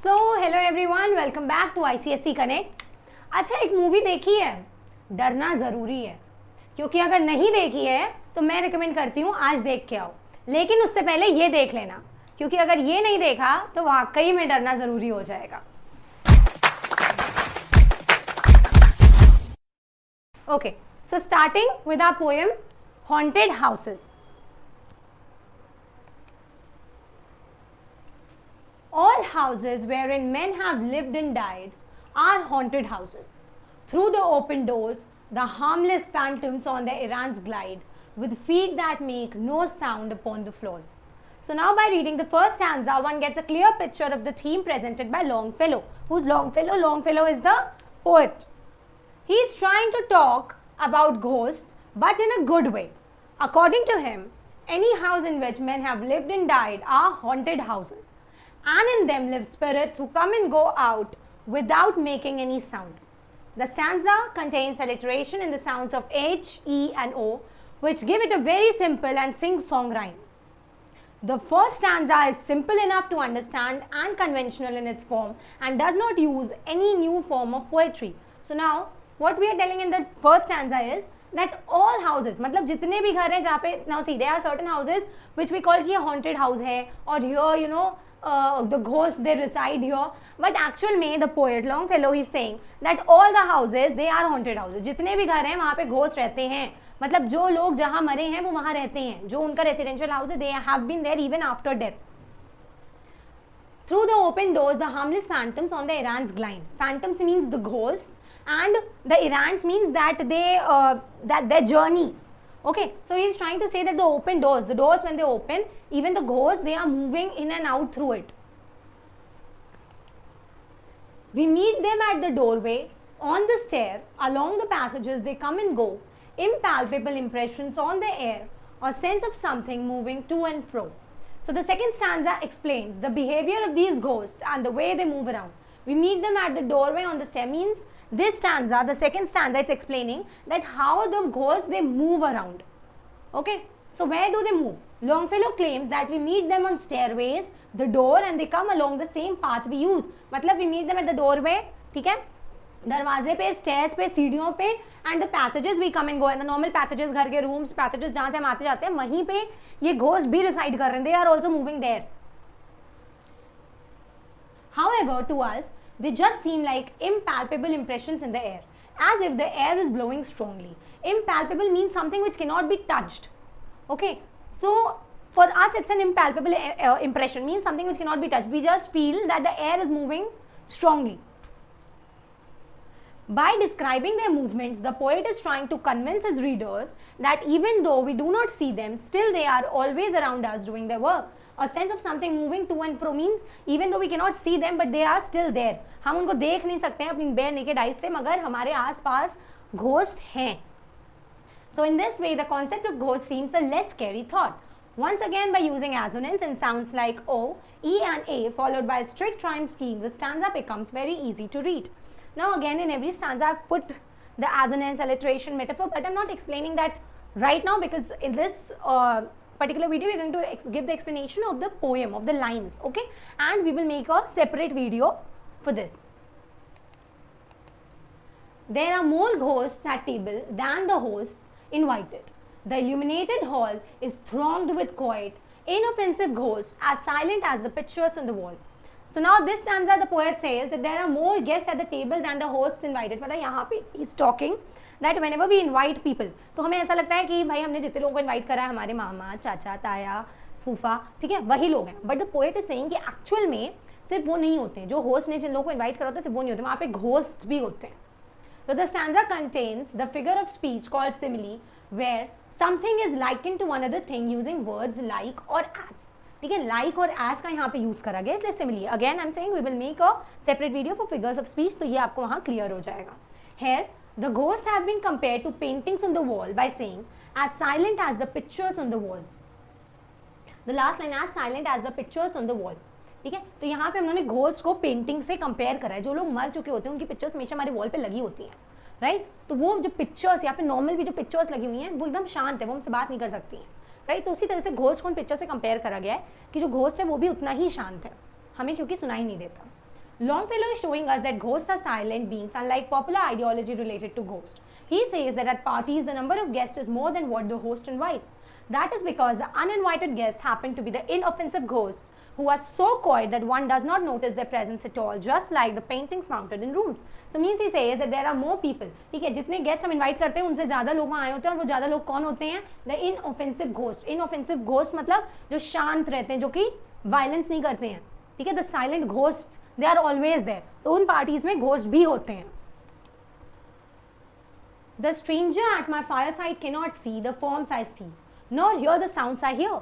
So hello everyone, welcome back to ICSE connect. अच्छा, एक movie देखी है, डरना ज़रूरी है, क्योंकि अगर नहीं देखी है तो मैं रिकमेंड करती हूँ आज देख के आओ, लेकिन उससे पहले ये देख लेना, क्योंकि अगर ये नहीं देखा तो वाकई में डरना ज़रूरी हो जाएगा। Okay, so starting with our poem haunted houses. All houses wherein men have lived and died are haunted houses. Through the open doors, the harmless phantoms on their errands glide, with feet that make no sound upon the floors. So now by reading the first stanza, one gets a clear picture of the theme presented by Longfellow. Who's Longfellow? Longfellow is the poet. He is trying to talk about ghosts, but in a good way. According to him, any house in which men have lived and died are haunted houses, and in them live spirits who come and go out without making any sound. The stanza contains alliteration in the sounds of H, E and O, which give it a very simple and sing-song rhyme. The first stanza is simple enough to understand and conventional in its form and does not use any new form of poetry. So now, what we are telling in the first stanza is that all houses, मतलब जितने भी घर हैं जहाँ पे, now see, there are certain houses which we call कि ये haunted house है, और here you know the ghosts they reside here, but actual में the poet Longfellow is saying that all the houses they are haunted houses. जितने भी घर हैं वहाँ पे ghost रहते हैं, मतलब जो लोग जहाँ मरे हैं वो वहाँ रहते हैं, जो उनका residential house है, they have been there even after death. Through the open doors, the harmless phantoms on the errands glide. Phantoms means the ghosts, and the errands means that they that their journey. Okay, so he is trying to say that the open doors, the doors when they open, even the ghosts, they are moving in and out through it. We meet them at the doorway, on the stair, along the passages they come and go, impalpable impressions on the air, or sense of something moving to and fro. So the second stanza explains the behavior of these ghosts and the way they move around. We meet them at the doorway, on the stair means this stanza, the second stanza, it's explaining that how the ghosts they move around. Okay, so where do they move? Longfellow claims that we meet them on stairways, the door, and they come along the same path we use. मतलब we meet them at the doorway, ठीक है, दरवाजे पे, stairs पे, सीढ़ियों पे, and the passages we come and go, and the normal passages, घर के रूम्स, पैसेजेस जहाँ से हम आते जाते हैं, वहीं पे ये घोस्ट भी रिसाइड कर रहे हैं, they are also moving there. However, to us, they just seem like impalpable impressions in the air, as if the air is blowing strongly. Impalpable means something which cannot be touched. Okay, so for us it's an impalpable impression, means something which cannot be touched. We just feel that the air is moving strongly. By describing their movements, the poet is trying to convince his readers that even though we do not see them, still they are always around us doing their work. A sense of something moving to and fro means even though we cannot see them, but they are still there. हम उनको देख नहीं सकते हैं अपनी bare naked eyes से, मगर हमारे आसपास ghost हैं. So in this way, the concept of ghost seems a less scary thought. Once again, by using assonance in sounds like O, E and A followed by a strict rhyme scheme, the stanza becomes very easy to read. Now again, in every stanza I've put the assonance, alliteration, metaphor, but I'm not explaining that right now because in this particular video we're going to give the explanation of the poem, of the lines, okay, and we will make a separate video for this. There are more ghosts at table than the hosts invited. The illuminated hall is thronged with quiet, inoffensive ghosts as silent as the pictures on the wall. So now this stanza the poet says that there are more guests at the table than the hosts invited. मतलब यहाँ पे he's talking that whenever we invite people, तो हमें ऐसा लगता है कि भाई हमने जितने लोगों को invite करा है, हमारे मामा, चाचा, ताया, फूफा, ठीक है, वही लोग हैं. But the poet is saying कि actual में सिर्फ वो नहीं होते हैं, जो host ने जिन लोगों को invite करा होता है सिर्फ वो नहीं होते, वहाँ पे ghost भी होते हैं. So the stanza contains the figure of speech called simile, where something is likened to another thing using words like or as. ठीक है, like और as का यहाँ पे यूज करा गया, इसलिए simile. Again I'm saying we will make a separate video for figures of speech, तो ये आपको वहाँ clear हो जाएगा. Here the ghosts have been compared to paintings on the wall by saying as silent as the pictures on the walls. The last line, as silent as the pictures on the wall. ठीक है, तो यहाँ पे हमने ghost को painting से compare करा है. जो लोग मर चुके होते हैं उनकी पिक्चर्स हमेशा हमारे वॉल पे लगी होती हैं, राइट. तो वो जो पिक्चर्स या फिर नॉर्मल भी जो पिक्चर्स लगी हुई हैं वो एकदम शांत है, वो हमसे बात नहीं कर सकती हैं, राइट. तो उसी तरह से घोस्ट को उन पिक्चर से कंपेयर करा गया है कि जो घोस्ट है वो भी उतना ही शांत है, हमें क्योंकि सुनाई नहीं देता. Longfellow is showing us that ghosts are silent beings, unlike popular ideology related to ghosts. He says that at parties, the number of guests is more than what the host invites. That is because the uninvited guests happen to be the inoffensive ghosts who are so quiet that one does not notice their presence at all, just like the paintings mounted in rooms. So means he says that there are more people. ठीक है, जितने guest हम invite करते हैं उनसे ज़्यादा लोग वहाँ आए होते हैं, और वो ज़्यादा लोग कौन होते हैं? The inoffensive ghost. Inoffensive ghost मतलब जो शांत रहते हैं, जो कि वायलेंस नहीं करते हैं. ठीक है, the silent ghost they are always there. तो उन पार्टीज में घोस्ट भी होते हैं. The stranger at my fireside cannot see the forms I see, nor hear the sounds I hear,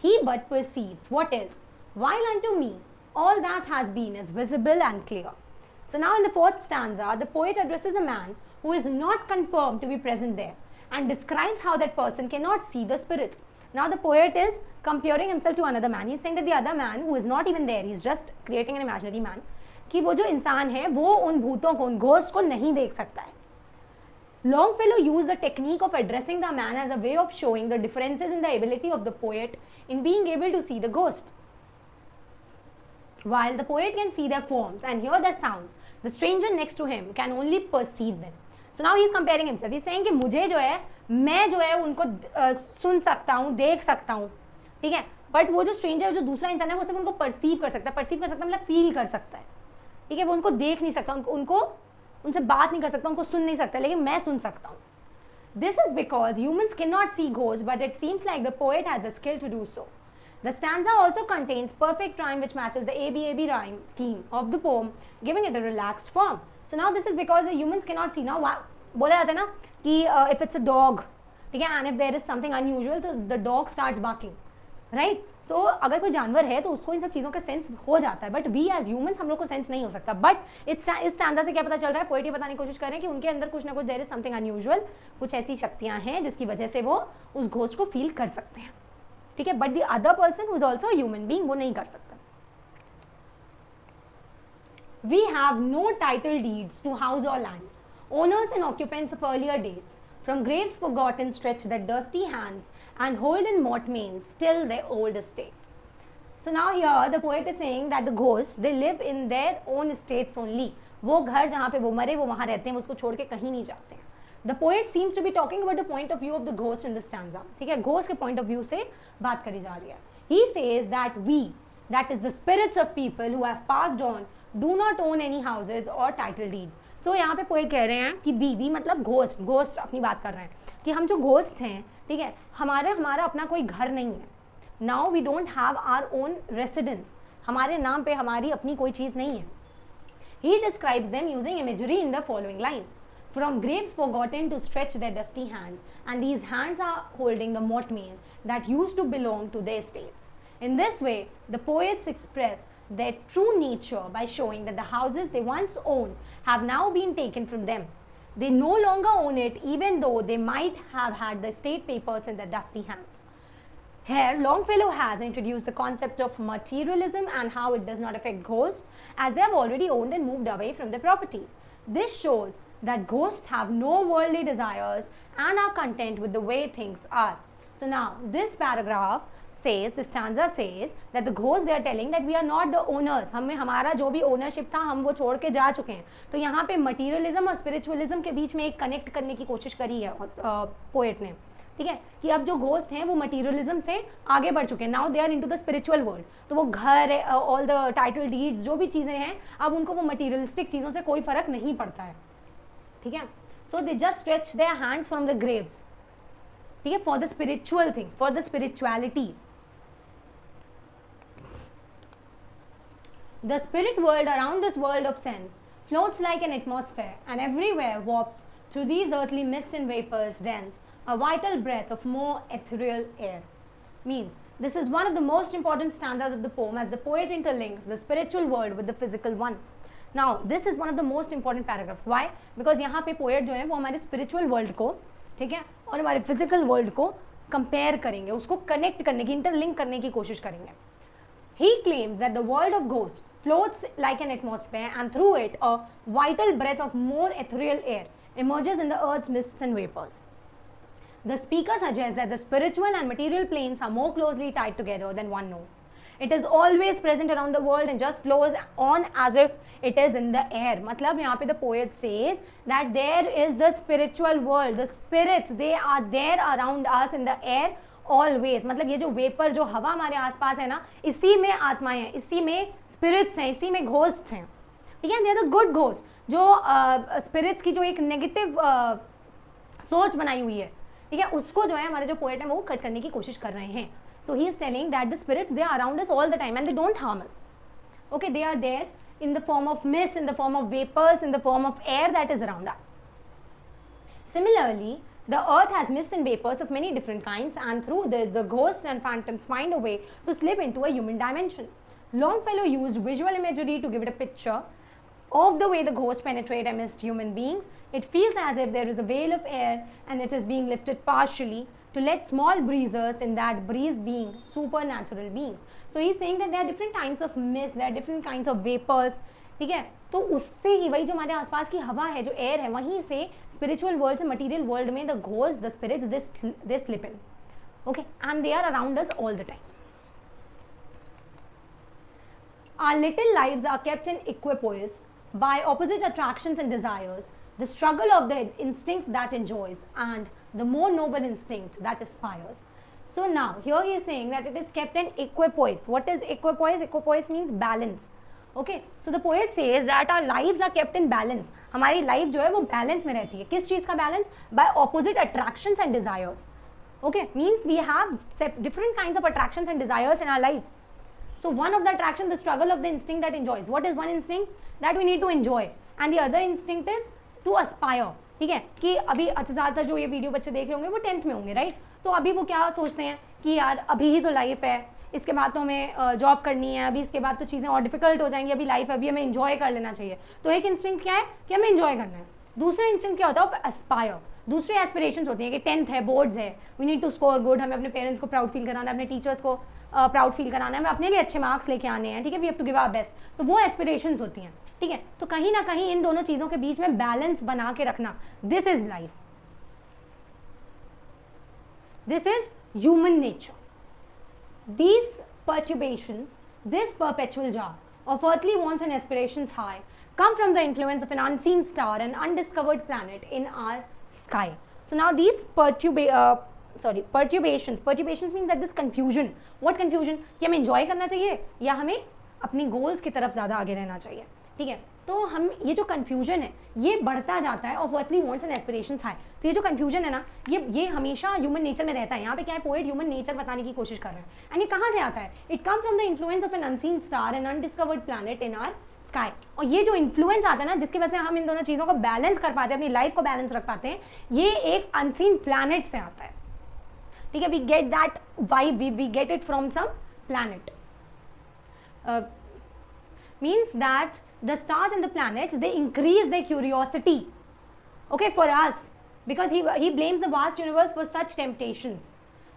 he but perceives what is, while unto me all that has been is visible and clear. So now in the fourth stanza, the poet addresses a man who is not confirmed to be present there and describes how that person cannot see the spirit. Now the poet is comparing himself to another man. He is saying that the other man who is not even there, he is just creating an imaginary man, कि वो जो इंसान है वो उन भूतों को, उन घोस्ट को नहीं देख सकता है. Longfellow used the technique of addressing the man as a way of showing the differences in the ability of the poet in being able to see the ghost. While the poet can see their forms and hear their sounds, the stranger next to him can only perceive them. So now he is comparing himself. He is saying कि मुझे जो है, मैं जो है उनको सुन सकता हूँ, देख सकता हूँ, ठीक है, बट वो जो स्ट्रेंजर, जो दूसरा इंसान है, वो सिर्फ उनको परसीव कर सकता है. परसीव कर सकता है मतलब फील कर सकता है. ठीक है, वो उनको देख नहीं सकता, उनको उनसे बात नहीं कर सकता, उनको सुन नहीं सकता, लेकिन मैं सुन सकता हूँ. This is because humans cannot see ghosts, but it seems like the poet has the skill to do so. The stanza also contains perfect rhyme which matches the ABAB rhyme scheme of the poem, giving it a relaxed form. So now this is because the humans cannot see. Now बोला जाता है ना कि if it's a dog, ठीक है, and if there is something unusual, so the dog starts barking, right? तो अगर कोई जानवर है तो उसको इन सब चीज़ों का सेंस हो जाता है, बट वी एज ह्यूमंस हम लोग को सेंस नहीं हो सकता. बट इस स्टैंजा से क्या पता चल रहा है? पोएट ये बताने की कोशिश कर रहे हैं कि उनके अंदर कुछ ना कुछ देयर इज समथिंग अनयूजुअल, कुछ ऐसी शक्तियाँ हैं जिसकी वजह से वो उस घोस्ट को फील कर सकते हैं. ठीक है, but the other person who is also human being वो नहीं कर सकता. We have no title deeds to house or lands. Owners and occupants of earlier dates, from graves forgotten stretch their dusty hands and hold in mortmain still their old estates. So now here the poet is saying that the ghosts, they live in their own estates only. वो घर जहाँ पे वो मरे वो वहाँ रहते हैं, वो उसको छोड़ के कहीं नहीं जाते हैं. The poet seems to be talking about the point of view of the ghost in the stanza. ठीक है, ghost के point of view से बात करी जा रही है. He says that we, that is the spirits of people who have passed on, do not own any houses or title deeds. तो यहाँ पे पोएट कह रहे हैं कि बी मतलब घोस्ट, घोस्ट अपनी बात कर रहे हैं कि हम जो घोस्ट हैं, ठीक है, हमारा अपना कोई घर नहीं है. Now we don't have our own residence, हमारे नाम पे हमारी अपनी कोई चीज़ नहीं है. He describes them using imagery in the following lines. From graves forgotten to stretch their dusty hands, and these hands are holding the mortmain that used to belong to their estates. In this way, the poets express their true nature by showing that the houses they once owned have now been taken from them. They no longer own it, even though they might have had the estate papers in their dusty hands. Here, Longfellow has introduced the concept of materialism and how it does not affect ghosts, as they have already owned and moved away from their properties. This shows that ghosts have no worldly desires and are content with the way things are. So now, this paragraph says, the stanza says that the ghosts, they are telling that we are not the owners. हमें हमारा जो भी ownership था हम वो छोड़ के जा चुके हैं. तो यहाँ पे मटीरियलिज्म और स्पिरिचुअलिज्म के बीच में एक कनेक्ट करने की कोशिश करी है पोएट ने. ठीक है, कि अब जो घोस्ट हैं वो मटीरियलिज्म से आगे बढ़ चुके हैं. Now they are into the spiritual world. तो वो घर, ऑल द टाइटल डीड्स, जो भी चीज़ें हैं, अब उनको वो मटीरियलिस्टिक चीज़ों से कोई फर्क नहीं पड़ता है. ठीक है, so they just stretch their hands from the graves. ठीक है, for the spiritual things, for the spirituality. The spirit world around this world of sense floats like an atmosphere and everywhere warps through these earthly mist and vapors dense a vital breath of more ethereal air. Means this is one of the most important stanzas of the poem as the poet interlinks the spiritual world with the physical one. Now this is one of the most important paragraphs. Why? Because यहाँ पे poet जो है वो हमारे spiritual world को, ठीक है, और हमारे physical world को compare करेंगे, उसको connect करने की, interlink करने की कोशिश करेंगे. He claims that the world of ghosts floats like an atmosphere and through it a vital breath of more ethereal air emerges in the earth's mists and vapors. The speaker suggests that the spiritual and material planes are more closely tied together than one knows. It is always present around the world and just flows on as if it is in the air. मतलब यहाँ पे the poet says that there is the spiritual world, the spirits, they are there around us in the air always. मतलब ये जो vapour, जो हवा हमारे आसपास है ना, इसी में आत्माएं हैं, इसी में स्पिरिट्स हैं, इसी में घोस्ट हैं, ठीक है. They are the good ghost, जो स्पिरिट्स की जो एक नेगेटिव सोच बनाई हुई है, ठीक है, उसको जो है हमारे जो पोएट है वो कट करने की कोशिश कर रहे हैं. So he is telling that the spirits they are around us all the time and they don't harm us. Okay, they are there in the form of mist, in the form of vapors, in the form of air that is around us. Similarly, the earth has mist and vapors of many different kinds, and through this the ghosts and phantoms find a way to slip into a human dimension. Longfellow used visual imagery to give it a picture of the way the ghosts penetrate amidst human beings. It feels as if there is a veil of air and it is being lifted partially to let small breezers in that breeze being supernatural beings. So he is saying that there are different kinds of mist, there are different kinds of vapors, ठीक है. तो उससे ही वही जो हमारे आसपास की हवा है, जो एयर है, वहीं से स्पिरिचुअल वर्ल्ड से मटीरियल वर्ल्ड में the ghost, the spirits, they slip in. Okay, and they are around us all the time. Our little lives are kept in equipoise by opposite attractions and desires, the struggle of the instinct that enjoys and the more noble instinct that aspires. So now here he is saying that it is kept in equipoise. What is equipoise? Equipoise means balance. Okay, so the poet says that our lives are kept in balance. हमारी life जो है वो balance में रहती है. किस चीज़ का balance? By opposite attractions and desires. Okay, means we have different kinds of attractions and desires in our lives. So one of the attraction, the struggle of the instinct that enjoys. What is one instinct? That we need to enjoy, and the other instinct is to aspire. ठीक है, कि अभी अच्छा ज़्यादातर जो ये video बच्चे देख रहे होंगे वो 10th में होंगे, राइट. तो अभी वो क्या सोचते हैं कि यार अभी ही तो लाइफ है, इसके बाद तो हमें जॉब करनी है, अभी इसके बाद तो चीज़ें और डिफिकल्ट हो जाएंगी, अभी लाइफ है, अभी हमें एंजॉय कर लेना चाहिए. तो एक इंस्टिंक्ट क्या है कि हमें एंजॉय करना है. दूसरा इंस्टिंक्ट क्या होता है? एस्पायर. दूसरे एस्पिरेशंस होती हैं कि 10th है, बोर्ड्स है, we need to score good, हमें अपने पेरेंट्स को प्राउड फील कराना है, अपने टीचर्स को प्राउड फील कराना है, हमें अपने लिए अच्छे मार्क्स लेके आने हैं, ठीक है, we have to give our best. तो वो एस्पिरेशंस होती हैं, ठीक है. तो कहीं ना कहीं इन दोनों चीज़ों के बीच में बैलेंस बना के रखना, this is life, this is human nature. These perturbations, this perpetual jar of earthly wants and aspirations high, come from the influence of an unseen star, an undiscovered planet in our sky. So now these perturbations means that this confusion. What confusion? कि हमें enjoy करना चाहिए या हमें अपनी goals की तरफ ज़्यादा आगे रहना चाहिए, ठीक है. तो हम ये जो कन्फ्यूजन है ये बढ़ता जाता है of earthly wants and aspirations high. तो ये जो कन्फ्यूजन है ना, ये हमेशा ह्यूमन नेचर में रहता है. यहाँ पे क्या है, पोएट ह्यूमन नेचर बताने की कोशिश कर रहे हैं. एंड ये कहाँ से आता है? It come from the influence of an unseen star and undiscovered planet in our sky. और ये जो इन्फ्लुएंस आता है ना, जिसकी वजह से हम इन दोनों चीज़ों को बैलेंस कर पाते हैं, अपनी लाइफ को बैलेंस रख पाते हैं, ये एक अनसीन प्लैनेट से आता है, ठीक है. We get that vibe, we get it from some planet. Means that the stars and the planets, they increase their curiosity, okay, for us, because he blames the vast universe for such temptations.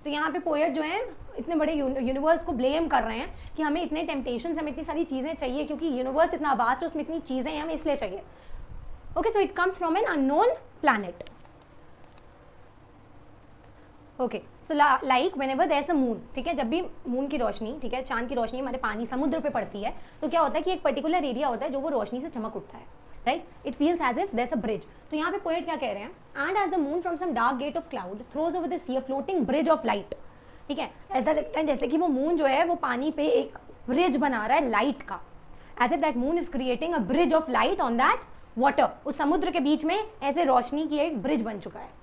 तो यहाँ पे poet जो है इतने बड़े universe को blame कर रहे हैं कि हमें इतने टेम्पटेशंस, हमें इतनी सारी चीज़ें चाहिए क्योंकि यूनिवर्स इतना वास्ट है, उसमें इतनी चीज़ें हैं, हमें इसलिए चाहिए. Okay, so it comes from an unknown planet. Okay, so like whenever there is a moon, ठीक है, जब भी मून की रोशनी, ठीक है, चांद की रोशनी हमारे पानी समुद्र पे पड़ती है, तो क्या होता है कि एक पर्टिकुलर एरिया होता है जो वो रोशनी से चमक उठता है, right. It feels as if there is a bridge. तो यहाँ पे पोएट क्या कह रहे हैं? And as the moon from some dark gate of cloud throws over the sea a floating bridge of light. ठीक है, ऐसा लगता है जैसे कि वो मून जो है वो पानी पे एक ब्रिज बना रहा है लाइट का, as if that moon is creating a bridge of light on that water. उस समुद्र के बीच में ऐसे रोशनी की एक ब्रिज बन चुका है.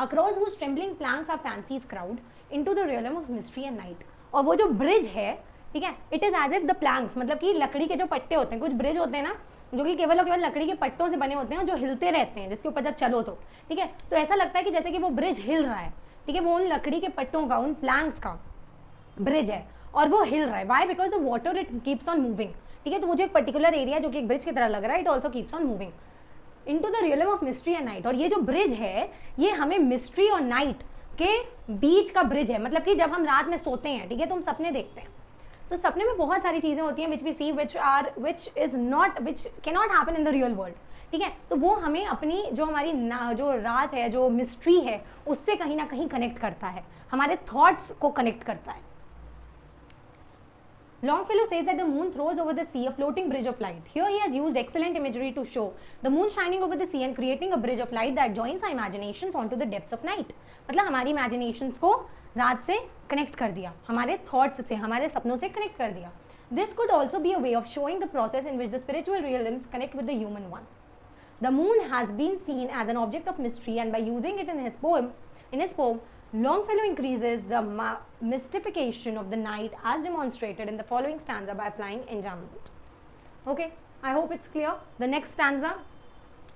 Across whose trembling planks are fancies crowd into the realm of mystery and night. और वो जो ब्रिज है, ठीक है, it is as if the planks, मतलब कि लकड़ी के जो पट्टे होते हैं, कुछ ब्रिज होते हैं ना जो कि केवल और केवल लकड़ी के पट्टों से बने होते हैं जो हिलते रहते हैं, जिसके ऊपर जब चलो तो, ठीक है, तो ऐसा लगता है कि जैसे कि वो ब्रिज हिल रहा है, ठीक है, वो उन लकड़ी के पट्टों का, उन प्लैंक्स का ब्रिज है और वो हिल रहा है. Why? Because the water it keeps on moving, ठीक है. तो वो जो एक पर्टिकुलर एरिया जो कि एक ब्रिज की तरह लग रहा है, it also keeps on moving into the realm of mystery and night. और ये जो ब्रिज है ये हमें मिस्ट्री और नाइट के बीच का ब्रिज है. मतलब कि जब हम रात में सोते हैं, ठीक है, तो हम सपने देखते हैं, तो सपने में बहुत सारी चीज़ें होती हैं which we see which can not happen in the real world, ठीक है. तो वो हमें अपनी जो हमारी जो रात है, जो मिस्ट्री है, उससे कहीं ना कहीं कनेक्ट करता है, हमारे थॉट्स को कनेक्ट करता है. Longfellow says that the moon throws over the sea a floating bridge of light. Here he has used excellent imagery to show the moon shining over the sea and creating a bridge of light that joins our imaginations onto the depths of night. मतलब हमारी imaginations को रात से connect कर दिया, हमारे thoughts से, हमारे सपनों से connect कर दिया. This could also be a way of showing the process in which the spiritual realms connect with the human one. The moon has been seen as an object of mystery, and by using it in his poem, Longfellow increases the mystification of the night as demonstrated in the following stanza by applying enjambment. Okay, I hope it's clear. The next stanza.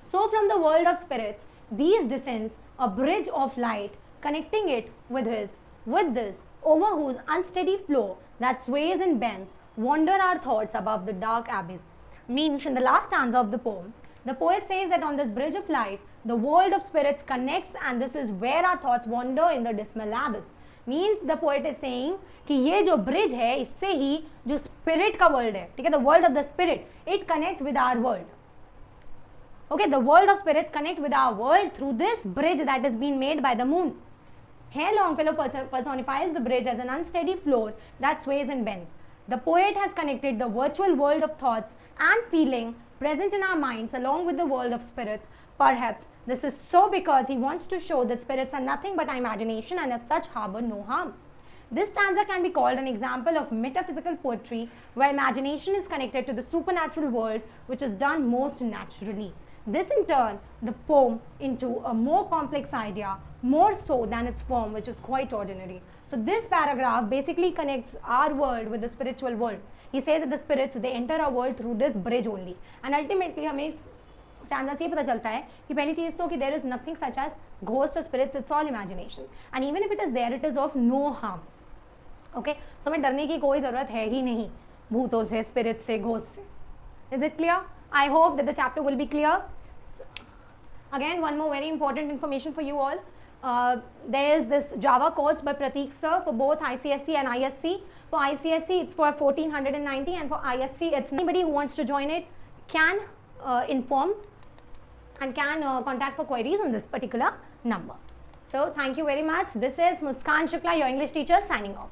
So from the world of spirits, these descends a bridge of light, connecting it with this, over whose unsteady flow that sways and bends, wander our thoughts above the dark abyss. Means in the last stanza of the poem, the poet says that on this bridge of light, the world of spirits connects, and this is where our thoughts wander in the dismal abyss. Means the poet is saying कि ये जो bridge है, इससे ही जो spirit का world है, ठीक है, the world of the spirit, it connects with our world. Okay, the world of spirits connect with our world through this bridge that is being made by the moon. Here Longfellow personifies the bridge as an unsteady floor that sways and bends. The poet has connected the virtual world of thoughts and feeling present in our minds along with the world of spirits. Perhaps this is so because he wants to show that spirits are nothing but our imagination and as such harbor no harm. This stanza can be called an example of metaphysical poetry where imagination is connected to the supernatural world, which is done most naturally. This in turn the poem into a more complex idea, more so than its form, which is quite ordinary. So this paragraph basically connects our world with the spiritual world. He says that the spirits, they enter our world through this bridge only. And ultimately हमें stanza से ये पता चलता है कि पहली चीज़ तो कि there is nothing such as ghosts or spirits, it's all imagination. And even if it is there, it is of no harm. Okay, so हमें डरने की कोई ज़रूरत है ही नहीं भूतों से, spirits से, ghosts से. Is it clear? I hope that the chapter will be clear. Again, one more very important information for you all. There is this Java course by Prateek sir for both ICSE and ISC. For ICSE, it's for 1490, and for ISC, it's anybody who wants to join it can inform and can contact for queries on this particular number. So, thank you very much. This is Muskan Shukla, your English teacher, signing off.